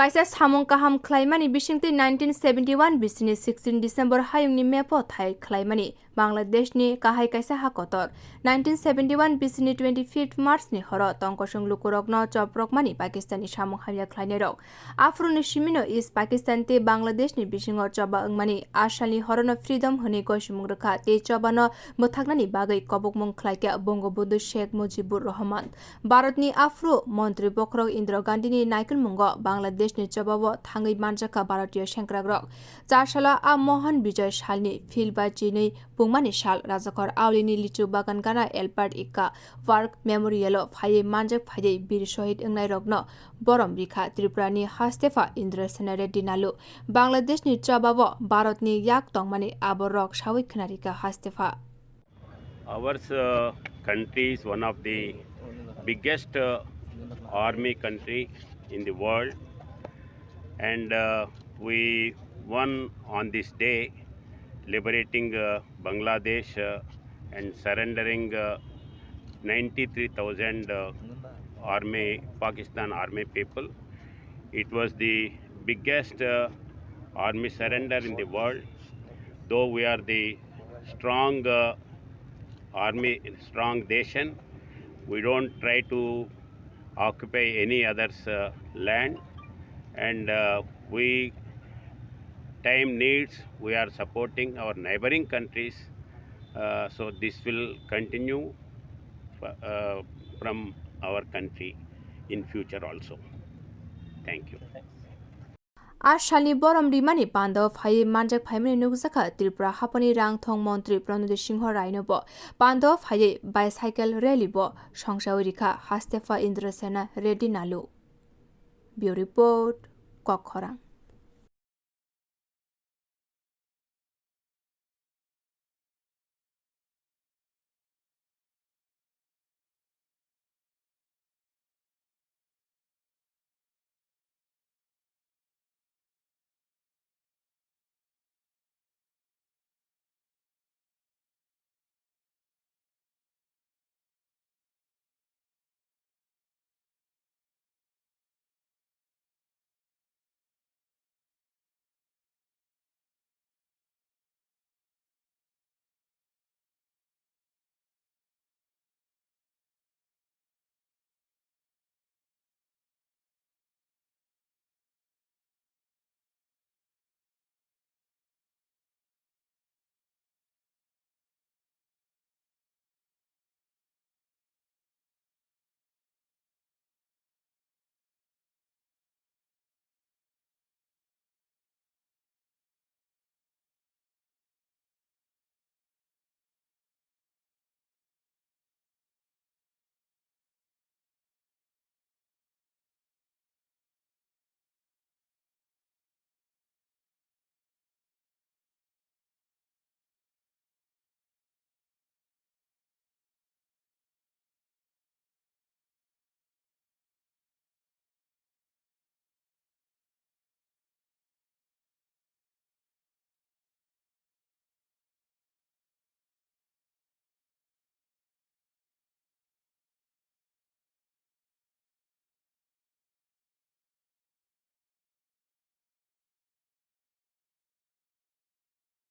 kaisa samung kaham khwlaimani bisingti 1971 bisini 16 December hayungni mepo thai khwlaimani Bangladesh ni kahai kaisa hakotor 1971 bisini 25 March ni horo tongkosung lukurokno choprokmani Pakistani samung hamya khwlainai rok afro ni simino East Pakistan te Bangladesh ni bisingo choba wngmani ashalni horono freedom honi goisumung rekha te choba no muthagnani bagai kobokmung khwlaika Bangabandhu Sheikh Mujibur Rahman Bharatni afro montri bokrok Indira Gandhi ni naikelmungo Bangladesh ni choba thangai manjaka Bharatiya sengkragrok 4 sala a Mohan Bijoy salni filba chini pungmani sal rajakhor awlini lichubagan gana Albert Ekka War Memorial phai manjak phai bir sahid ungnai rokno borom rikha Tripura ni hastepha Indrasena Reddy Nallu Bangladesh ni choba Bharat ni yak tongmani aborok sawi khnarika hastepha. Our country is one of the biggest army country in the world, and we won on this day liberating Bangladesh and surrendering 93,000 Pakistan army people. It was the biggest army surrender in the world. Though we are the strong army, strong nation, we don't try to occupy any other's land, and we time needs we are supporting our neighboring countries, so this will continue from our country in future also. Thank you. Ashalni borom rimani panda phai manjak phaimani nukjak Tripura hapani rangthong montri Pranajit singh raino bo panda phai bicycle rally bo songsawi rikha hastepha Indrasena Reddy Nallu. Bureau report Kokkhorang.